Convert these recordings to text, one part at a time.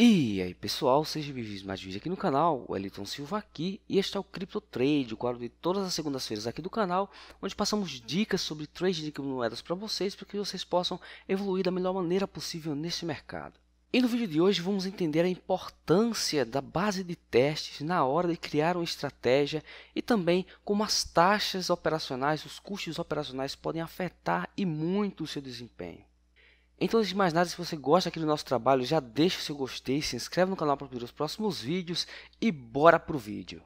E aí pessoal, sejam bem-vindos a mais um vídeo aqui no canal, o Wellington Silva aqui, e este é o Crypto Trade, o quadro de todas as segundas-feiras aqui do canal, onde passamos dicas sobre trade de criptomoedas para vocês, para que vocês possam evoluir da melhor maneira possível nesse mercado. E no vídeo de hoje vamos entender a importância da base de testes na hora de criar uma estratégia e também como as taxas operacionais, os custos operacionais podem afetar e muito o seu desempenho. Então, antes de mais nada, se você gosta aqui do nosso trabalho, já deixa o seu gostei, se inscreve no canal para ver os próximos vídeos e bora pro vídeo.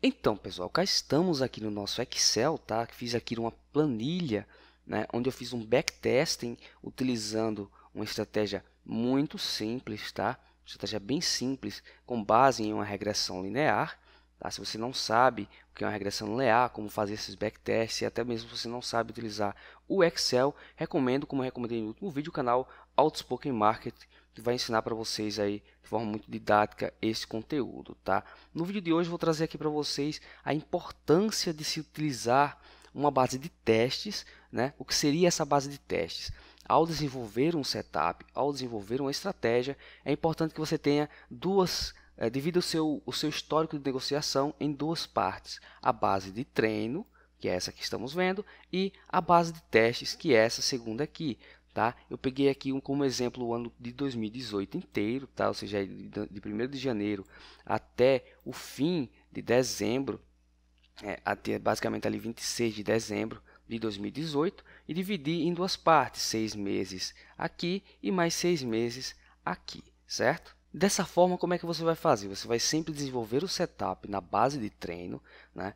Então, pessoal, cá estamos aqui no nosso Excel, tá? Fiz aqui uma planilha, né, onde eu fiz um backtesting utilizando uma estratégia muito simples, tá? Estratégia bem simples, com base em uma regressão linear. Tá? Se você não sabe o que é uma regressão linear, como fazer esses backtests, e até mesmo se você não sabe utilizar o Excel, recomendo, como eu recomendei no último vídeo, o canal Outspoken Market, que vai ensinar para vocês aí de forma muito didática esse conteúdo, tá? No vídeo de hoje eu vou trazer aqui para vocês a importância de se utilizar uma base de testes, né? O que seria essa base de testes? Ao desenvolver um setup, ao desenvolver uma estratégia, é importante que você tenha divida o seu histórico de negociação em duas partes: a base de treino, que é essa que estamos vendo, e a base de testes, que é essa segunda aqui. Tá? Eu peguei aqui como exemplo o ano de 2018 inteiro, tá? Ou seja, de 1º de janeiro até o fim de dezembro, até basicamente ali 26 de dezembro de 2018, e dividi em duas partes, 6 meses aqui e mais 6 meses aqui, certo? Dessa forma, como é que você vai fazer? Você vai sempre desenvolver o setup na base de treino, né?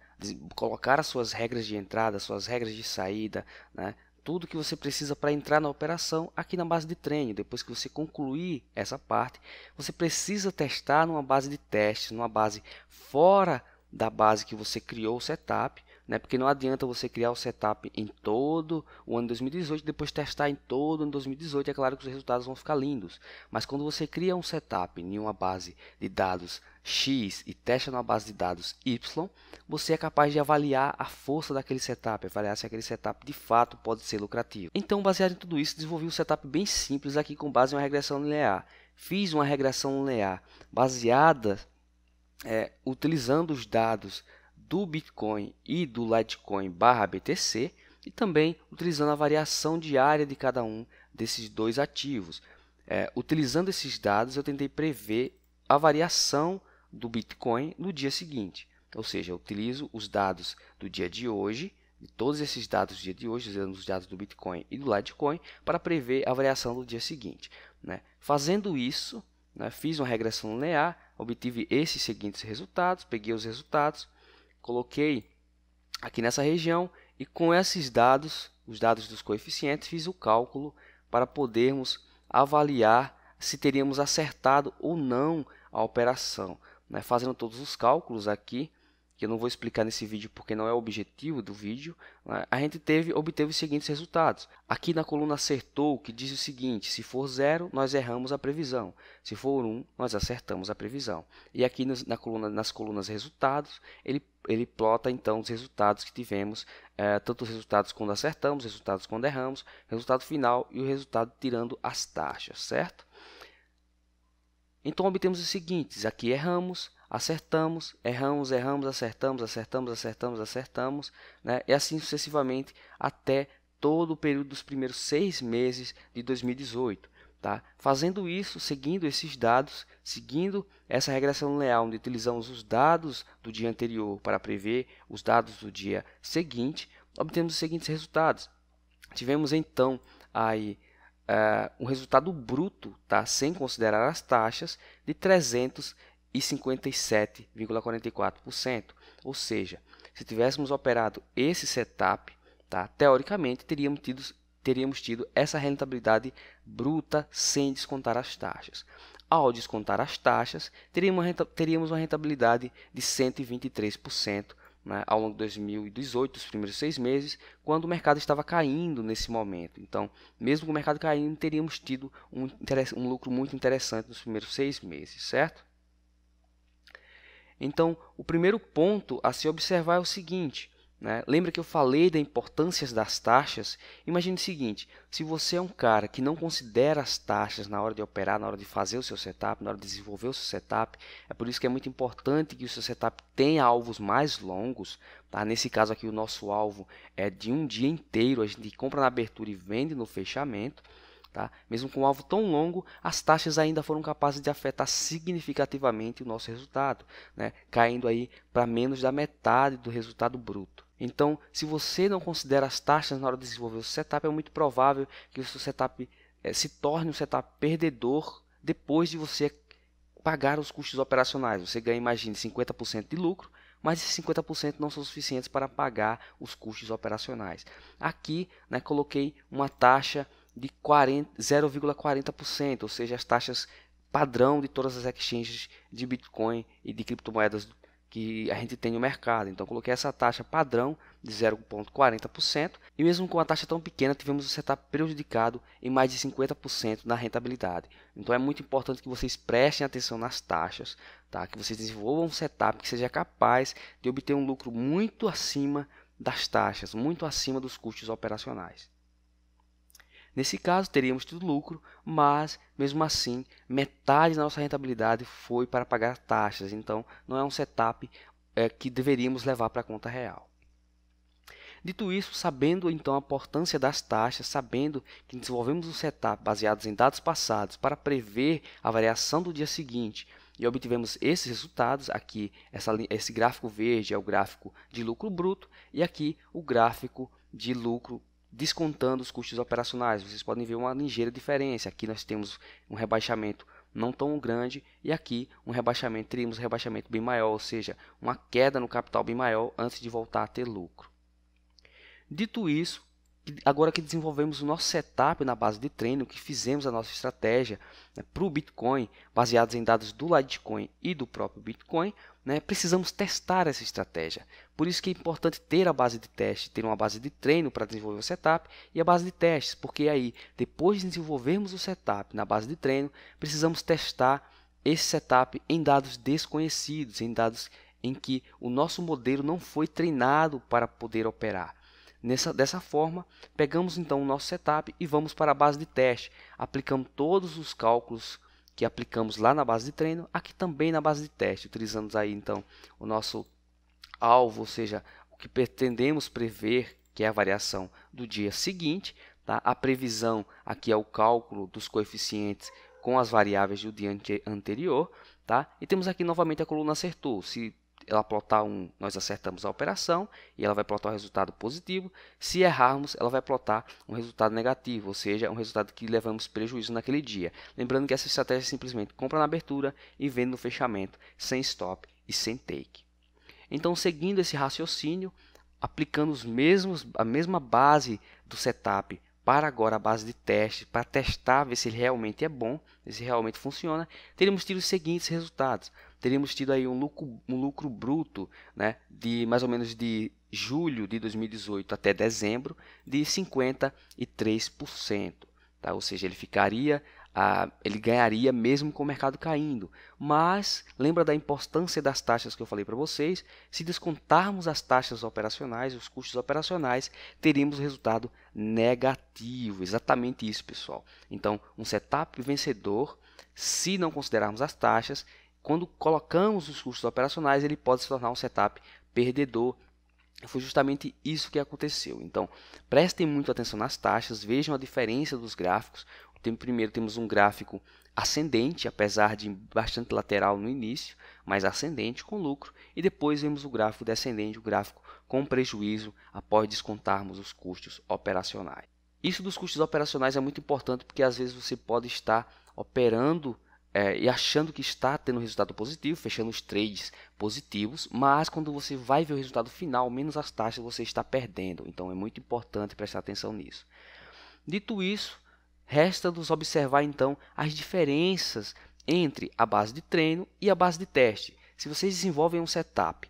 Colocar as suas regras de entrada, suas regras de saída, né? Tudo que você precisa para entrar na operação aqui na base de treino. Depois que você concluir essa parte, você precisa testar numa base de teste, numa base fora da base que você criou o setup, né? Porque não adianta você criar o setup em todo o ano 2018 e depois testar em todo o ano 2018. É claro que os resultados vão ficar lindos, mas quando você cria um setup em uma base de dados X e testa numa base de dados Y, você é capaz de avaliar a força daquele setup, avaliar se aquele setup de fato pode ser lucrativo. Então, baseado em tudo isso, desenvolvi um setup bem simples aqui com base em uma regressão linear. Fiz uma regressão linear baseada utilizando os dados do Bitcoin e do Litecoin /BTC e também utilizando a variação diária de cada um desses dois ativos. Utilizando esses dados, eu tentei prever a variação do Bitcoin no dia seguinte. Ou seja, eu utilizo os dados do dia de hoje, de todos esses dados do dia de hoje, usando os dados do Bitcoin e do Litecoin, para prever a variação do dia seguinte, né? Fazendo isso, né, fiz uma regressão linear, obtive esses seguintes resultados, peguei os resultados, coloquei aqui nessa região e com esses dados, os dados dos coeficientes, fiz o cálculo para podermos avaliar se teríamos acertado ou não a operação, né? Fazendo todos os cálculos aqui, que eu não vou explicar nesse vídeo porque não é o objetivo do vídeo, né? A gente obteve os seguintes resultados. Aqui na coluna acertou, que diz o seguinte: se for 0, nós erramos a previsão. Se for 1, nós acertamos a previsão. E aqui nas colunas resultados, ele plota então os resultados que tivemos, tanto os resultados quando acertamos, resultados quando erramos, resultado final e o resultado tirando as taxas, certo? Então obtemos os seguintes: aqui erramos, acertamos, erramos, erramos, acertamos, acertamos, acertamos, acertamos, né? E assim sucessivamente até todo o período dos primeiros 6 meses de 2018. Tá? Fazendo isso, seguindo esses dados, seguindo essa regressão linear, onde utilizamos os dados do dia anterior para prever os dados do dia seguinte, obtemos os seguintes resultados. Tivemos então aí um resultado bruto, tá? Sem considerar as taxas, de 357,44%. Ou seja, se tivéssemos operado esse setup, tá? Teoricamente teríamos tido essa rentabilidade bruta sem descontar as taxas. Ao descontar as taxas, teríamos uma rentabilidade de 123%, né, ao longo de 2018, os primeiros 6 meses, quando o mercado estava caindo nesse momento. Então, mesmo com o mercado caindo, teríamos tido um lucro muito interessante nos primeiros 6 meses, certo? Então, o primeiro ponto a se observar é o seguinte, né? Lembra que eu falei da importância das taxas? Imagine o seguinte, se você é um cara que não considera as taxas na hora de operar, na hora de fazer o seu setup, na hora de desenvolver o seu setup, é por isso que é muito importante que o seu setup tenha alvos mais longos, tá? Nesse caso aqui o nosso alvo é de um dia inteiro, a gente compra na abertura e vende no fechamento. Tá? Mesmo com um alvo tão longo, as taxas ainda foram capazes de afetar significativamente o nosso resultado, né? Caindo aí para menos da metade do resultado bruto. Então, se você não considera as taxas na hora de desenvolver o setup, é muito provável que o seu setup se torne um setup perdedor depois de você pagar os custos operacionais. Você ganha, imagine, 50% de lucro, mas esses 50% não são suficientes para pagar os custos operacionais. Aqui, né, coloquei uma taxa de 0,40%, ou seja, as taxas padrão de todas as exchanges de Bitcoin e de criptomoedas que a gente tem no mercado. Então, coloquei essa taxa padrão de 0,40% e mesmo com uma taxa tão pequena, tivemos o setup prejudicado em mais de 50% na rentabilidade. Então, é muito importante que vocês prestem atenção nas taxas, tá? Que vocês desenvolvam um setup que seja capaz de obter um lucro muito acima das taxas, muito acima dos custos operacionais. Nesse caso, teríamos tido lucro, mas, mesmo assim, metade da nossa rentabilidade foi para pagar taxas. Então, não é um setup que deveríamos levar para a conta real. Dito isso, sabendo então a importância das taxas, sabendo que desenvolvemos um setup baseado em dados passados para prever a variação do dia seguinte e obtivemos esses resultados, aqui esse gráfico verde é o gráfico de lucro bruto e aqui o gráfico de lucro descontando os custos operacionais. Vocês podem ver uma ligeira diferença. Aqui nós temos um rebaixamento não tão grande e aqui teríamos um rebaixamento bem maior, ou seja, uma queda no capital bem maior antes de voltar a ter lucro. Dito isso, agora que desenvolvemos o nosso setup na base de treino, que fizemos a nossa estratégia, né, para o Bitcoin, baseados em dados do Litecoin e do próprio Bitcoin, né, precisamos testar essa estratégia. Por isso que é importante ter a base de teste, ter uma base de treino para desenvolver o setup e a base de testes, porque aí, depois de desenvolvermos o setup na base de treino, precisamos testar esse setup em dados desconhecidos, em dados em que o nosso modelo não foi treinado para poder operar. Dessa forma, pegamos então o nosso setup e vamos para a base de teste. Aplicamos todos os cálculos que aplicamos lá na base de treino, aqui também na base de teste. Utilizamos aí então o nosso alvo, ou seja, o que pretendemos prever, que é a variação do dia seguinte. Tá? A previsão aqui é o cálculo dos coeficientes com as variáveis do dia anterior. Tá? E temos aqui novamente a coluna acertou. Se ela plotar 1, nós acertamos a operação e ela vai plotar um resultado positivo. Se errarmos, ela vai plotar um resultado negativo, ou seja, um resultado que levamos prejuízo naquele dia. Lembrando que essa estratégia é simplesmente compra na abertura e vende no fechamento, sem stop e sem take. Então, seguindo esse raciocínio, aplicando a mesma base do setup para agora a base de teste, para testar, ver se ele realmente é bom, se realmente funciona, teríamos tido os seguintes resultados. Teríamos tido aí um lucro bruto, né, de mais ou menos de julho de 2018 até dezembro de 53%. Tá? Ou seja, ele ganharia mesmo com o mercado caindo. Mas lembra da importância das taxas que eu falei para vocês? Se descontarmos as taxas operacionais, os custos operacionais, teríamos resultado negativo. Exatamente isso, pessoal. Então, um setup vencedor, se não considerarmos as taxas, quando colocamos os custos operacionais, ele pode se tornar um setup perdedor. Foi justamente isso que aconteceu. Então, prestem muito atenção nas taxas, vejam a diferença dos gráficos. Primeiro temos um gráfico ascendente, apesar de bastante lateral no início, mas ascendente com lucro. E depois vemos o gráfico descendente, o gráfico com prejuízo após descontarmos os custos operacionais. Isso dos custos operacionais é muito importante porque às vezes você pode estar operando e achando que está tendo resultado positivo, fechando os trades positivos, mas quando você vai ver o resultado final, menos as taxas, você está perdendo. Então é muito importante prestar atenção nisso. Dito isso, resta-nos observar então as diferenças entre a base de treino e a base de teste. Se vocês desenvolvem um setup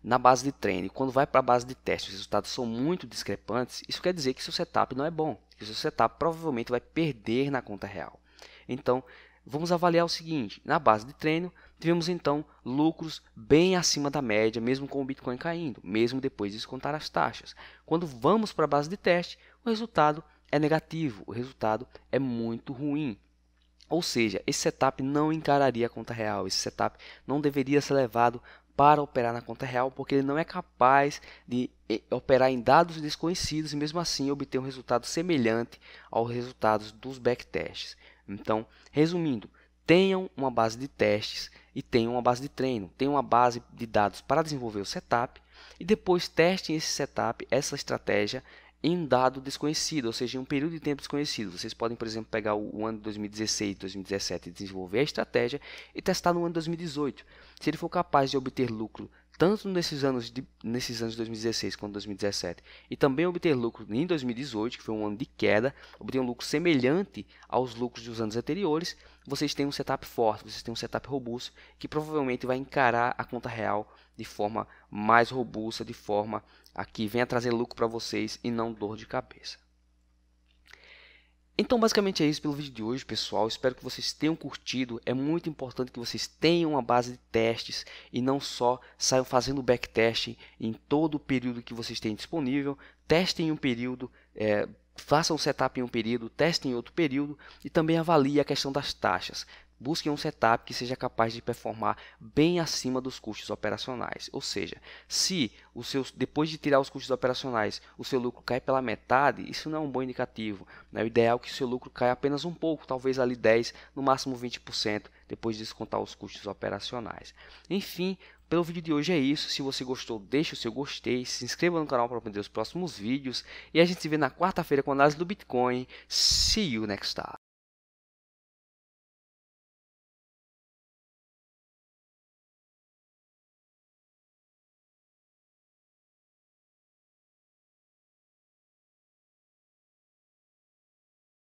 na base de treino e quando vai para a base de teste os resultados são muito discrepantes, isso quer dizer que seu setup não é bom, que seu setup provavelmente vai perder na conta real. Então, vamos avaliar o seguinte: na base de treino, tivemos então lucros bem acima da média, mesmo com o Bitcoin caindo, mesmo depois de descontar as taxas. Quando vamos para a base de teste, o resultado é negativo, o resultado é muito ruim. Ou seja, esse setup não encararia a conta real, esse setup não deveria ser levado para operar na conta real, porque ele não é capaz de operar em dados desconhecidos e mesmo assim obter um resultado semelhante aos resultados dos backtests. Então, resumindo, tenham uma base de testes e tenham uma base de treino, tenham uma base de dados para desenvolver o setup e depois testem esse setup, essa estratégia em um dado desconhecido, ou seja, em um período de tempo desconhecido. Vocês podem, por exemplo, pegar o ano de 2016, 2017 e desenvolver a estratégia e testar no ano de 2018. Se ele for capaz de obter lucro tanto nesses anos de 2016 quanto 2017 e também obter lucro em 2018, que foi um ano de queda, obter um lucro semelhante aos lucros dos anos anteriores, vocês têm um setup forte, vocês têm um setup robusto que provavelmente vai encarar a conta real de forma mais robusta, de forma a que venha trazer lucro para vocês e não dor de cabeça. Então basicamente é isso pelo vídeo de hoje, pessoal. Espero que vocês tenham curtido. É muito importante que vocês tenham uma base de testes e não só saiam fazendo backtesting em todo o período que vocês têm disponível. Testem em um período, façam um setup em um período, testem em outro período e também avalie a questão das taxas. Busquem um setup que seja capaz de performar bem acima dos custos operacionais. Ou seja, se depois de tirar os custos operacionais, o seu lucro cai pela metade, isso não é um bom indicativo. O ideal é que o seu lucro caia apenas um pouco, talvez ali 10%, no máximo 20%, depois de descontar os custos operacionais. Enfim, pelo vídeo de hoje é isso. Se você gostou, deixe o seu gostei, se inscreva no canal para aprender os próximos vídeos e a gente se vê na quarta-feira com a análise do Bitcoin. See you next time.